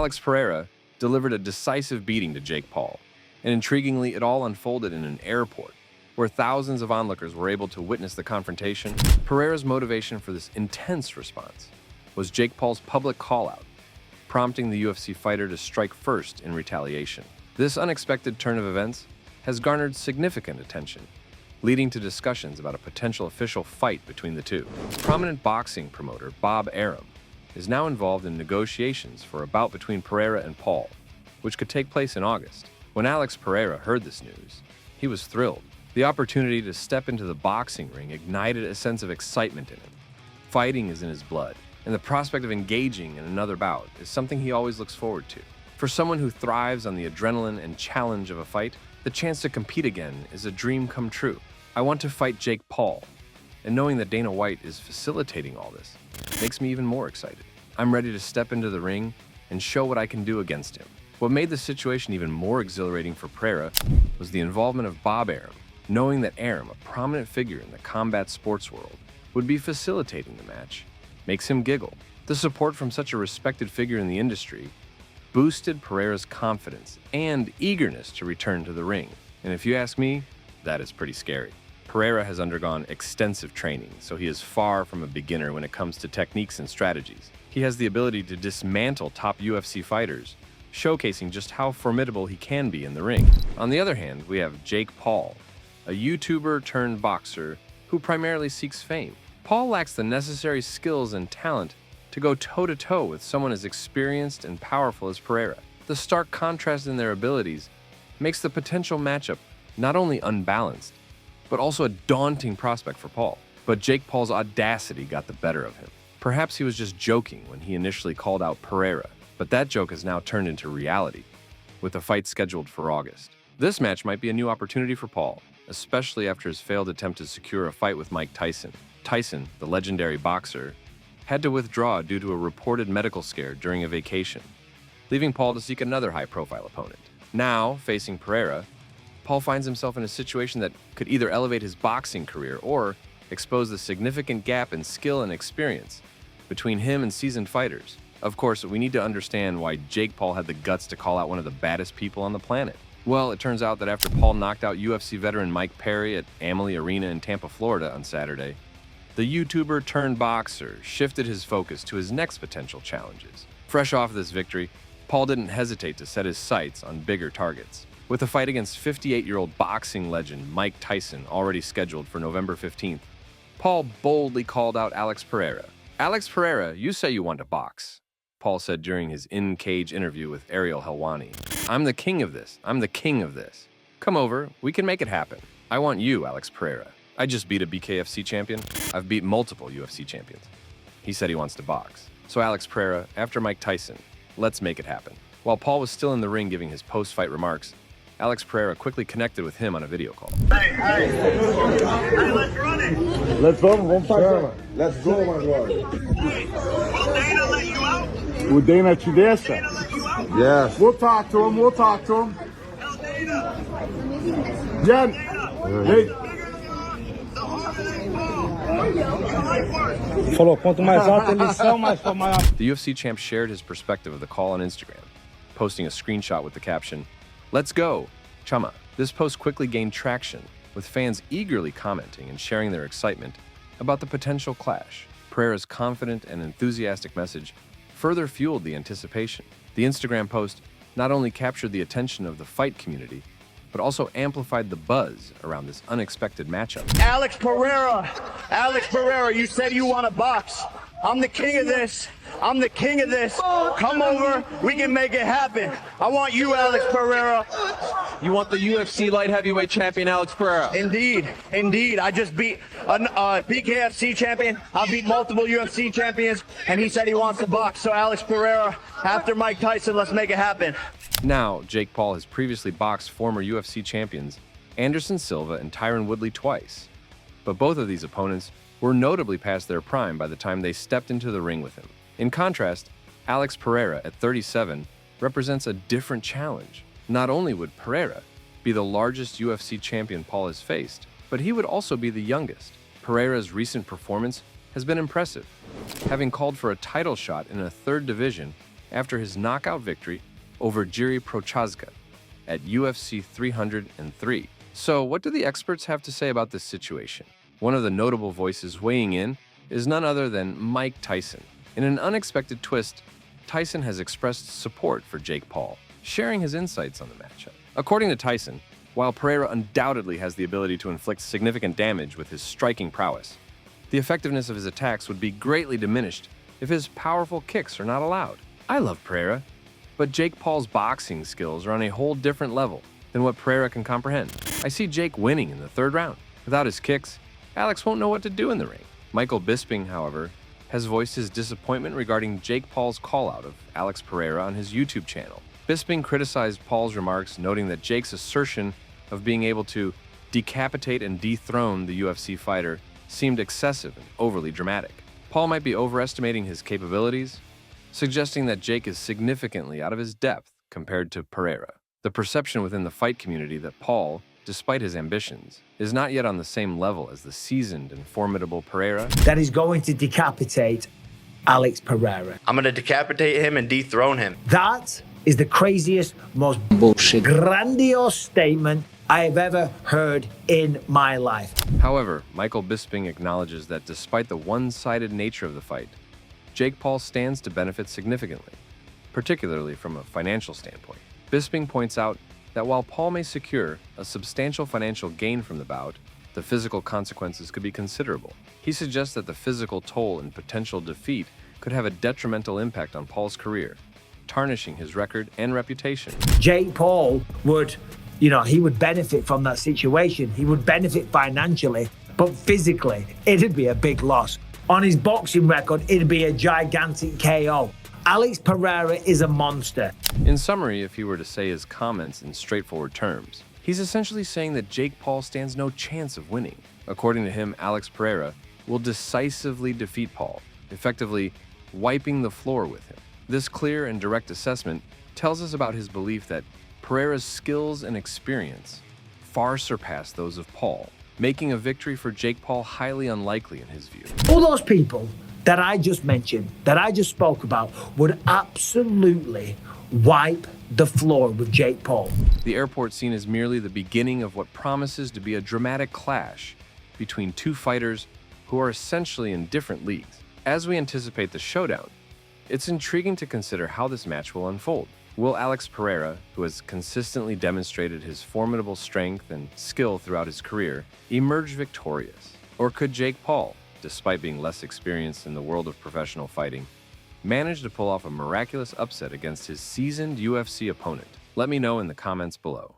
Alex Pereira delivered a decisive beating to Jake Paul, and intriguingly, it all unfolded in an airport, where thousands of onlookers were able to witness the confrontation. Pereira's motivation for this intense response was Jake Paul's public call-out, prompting the UFC fighter to strike first in retaliation. This unexpected turn of events has garnered significant attention, leading to discussions about a potential official fight between the two. Prominent boxing promoter Bob Arum is now involved in negotiations for a bout between Pereira and Paul, which could take place in August. When Alex Pereira heard this news, he was thrilled. The opportunity to step into the boxing ring ignited a sense of excitement in him. Fighting is in his blood, and the prospect of engaging in another bout is something he always looks forward to. For someone who thrives on the adrenaline and challenge of a fight, the chance to compete again is a dream come true. I want to fight Jake Paul, and knowing that Dana White is facilitating all this makes me even more excited. I'm ready to step into the ring and show what I can do against him. What made the situation even more exhilarating for Pereira was the involvement of Bob Arum. Knowing that Arum, a prominent figure in the combat sports world, would be facilitating the match makes him giggle. The support from such a respected figure in the industry boosted Pereira's confidence and eagerness to return to the ring. And if you ask me, that is pretty scary. Pereira has undergone extensive training, so he is far from a beginner when it comes to techniques and strategies. He has the ability to dismantle top UFC fighters, showcasing just how formidable he can be in the ring. On the other hand, we have Jake Paul, a YouTuber turned boxer who primarily seeks fame. Paul lacks the necessary skills and talent to go toe-to-toe with someone as experienced and powerful as Pereira. The stark contrast in their abilities makes the potential matchup not only unbalanced, but also a daunting prospect for Paul. But Jake Paul's audacity got the better of him. Perhaps he was just joking when he initially called out Pereira, but that joke has now turned into reality, with a fight scheduled for August. This match might be a new opportunity for Paul, especially after his failed attempt to secure a fight with Mike Tyson. Tyson, the legendary boxer, had to withdraw due to a reported medical scare during a vacation, leaving Paul to seek another high-profile opponent. Now, facing Pereira, Paul finds himself in a situation that could either elevate his boxing career or expose the significant gap in skill and experience between him and seasoned fighters. Of course, we need to understand why Jake Paul had the guts to call out one of the baddest people on the planet. Well, it turns out that after Paul knocked out UFC veteran Mike Perry at Amalie Arena in Tampa, Florida on Saturday, the YouTuber turned boxer shifted his focus to his next potential challenges. Fresh off this victory, Paul didn't hesitate to set his sights on bigger targets. With a fight against 58-year-old boxing legend Mike Tyson already scheduled for November 15th, Paul boldly called out Alex Pereira. "Alex Pereira, you say you want to box," Paul said during his in-cage interview with Ariel Helwani. "I'm the king of this. I'm the king of this. Come over. We can make it happen. I want you, Alex Pereira. I just beat a BKFC champion. I've beat multiple UFC champions." He said he wants to box. So Alex Pereira, after Mike Tyson, let's make it happen. While Paul was still in the ring giving his post-fight remarks, Alex Pereira quickly connected with him on a video call. Hey, let's run it. Let's go, vamos fazer. Let's go, agora. Hey, will Dana let you out? O Dana te deixa? Dana let you out? Yes. We'll talk to him, we'll talk to him. Tell Dana. Jen. Hey. The harder they fall. Your life works. Falou, quanto mais alta eles são, mais for maior. The UFC champ shared his perspective of the call on Instagram, posting a screenshot with the caption, "Let's go, Chama." This post quickly gained traction, with fans eagerly commenting and sharing their excitement about the potential clash. Pereira's confident and enthusiastic message further fueled the anticipation. The Instagram post not only captured the attention of the fight community, but also amplified the buzz around this unexpected matchup. Alex Pereira, you said you want to box. I'm the king of this. I'm the king of this. Come over. We can make it happen. I want you, Alex Pereira. You want the UFC light heavyweight champion, Alex Pereira? Indeed. I just beat a BKFC champion. I beat multiple UFC champions, and he said he wants to box. So Alex Pereira, after Mike Tyson, let's make it happen. Now, Jake Paul has previously boxed former UFC champions Anderson Silva and Tyron Woodley twice, but both of these opponents were notably past their prime by the time they stepped into the ring with him. In contrast, Alex Pereira, at 37, represents a different challenge. Not only would Pereira be the largest UFC champion Paul has faced, but he would also be the youngest. Pereira's recent performance has been impressive, having called for a title shot in a third division after his knockout victory over Jiri Prochazka at UFC 303. So, what do the experts have to say about this situation? One of the notable voices weighing in is none other than Mike Tyson. In an unexpected twist, Tyson has expressed support for Jake Paul, sharing his insights on the matchup. According to Tyson, while Pereira undoubtedly has the ability to inflict significant damage with his striking prowess, the effectiveness of his attacks would be greatly diminished if his powerful kicks are not allowed. I love Pereira, but Jake Paul's boxing skills are on a whole different level than what Pereira can comprehend. I see Jake winning in the third round. Without his kicks, Alex won't know what to do in the ring. Michael Bisping, however, has voiced his disappointment regarding Jake Paul's call-out of Alex Pereira on his YouTube channel. Bisping criticized Paul's remarks, noting that Jake's assertion of being able to decapitate and dethrone the UFC fighter seemed excessive and overly dramatic. Paul might be overestimating his capabilities, suggesting that Jake is significantly out of his depth compared to Pereira. The perception within the fight community that Paul, despite his ambitions, is not yet on the same level as the seasoned and formidable Pereira. That is going to decapitate Alex Pereira. I'm going to decapitate him and dethrone him. That is the craziest, most bullshit, grandiose statement I have ever heard in my life. However, Michael Bisping acknowledges that despite the one-sided nature of the fight, Jake Paul stands to benefit significantly, particularly from a financial standpoint. Bisping points out that while Paul may secure a substantial financial gain from the bout, the physical consequences could be considerable. He suggests that the physical toll and potential defeat could have a detrimental impact on Paul's career, tarnishing his record and reputation. Jake Paul would, he would benefit from that situation. He would benefit financially, but physically, it'd be a big loss. On his boxing record, it'd be a gigantic KO. Alex Pereira is a monster. In summary, if he were to say his comments in straightforward terms, he's essentially saying that Jake Paul stands no chance of winning. According to him, Alex Pereira will decisively defeat Paul, effectively wiping the floor with him. This clear and direct assessment tells us about his belief that Pereira's skills and experience far surpass those of Paul, making a victory for Jake Paul highly unlikely in his view. All those people that I just mentioned, that I just spoke about, would absolutely wipe the floor with Jake Paul. The airport scene is merely the beginning of what promises to be a dramatic clash between two fighters who are essentially in different leagues. As we anticipate the showdown, it's intriguing to consider how this match will unfold. Will Alex Pereira, who has consistently demonstrated his formidable strength and skill throughout his career, emerge victorious? Or could Jake Paul, despite being less experienced in the world of professional fighting, manage to pull off a miraculous upset against his seasoned UFC opponent? Let me know in the comments below.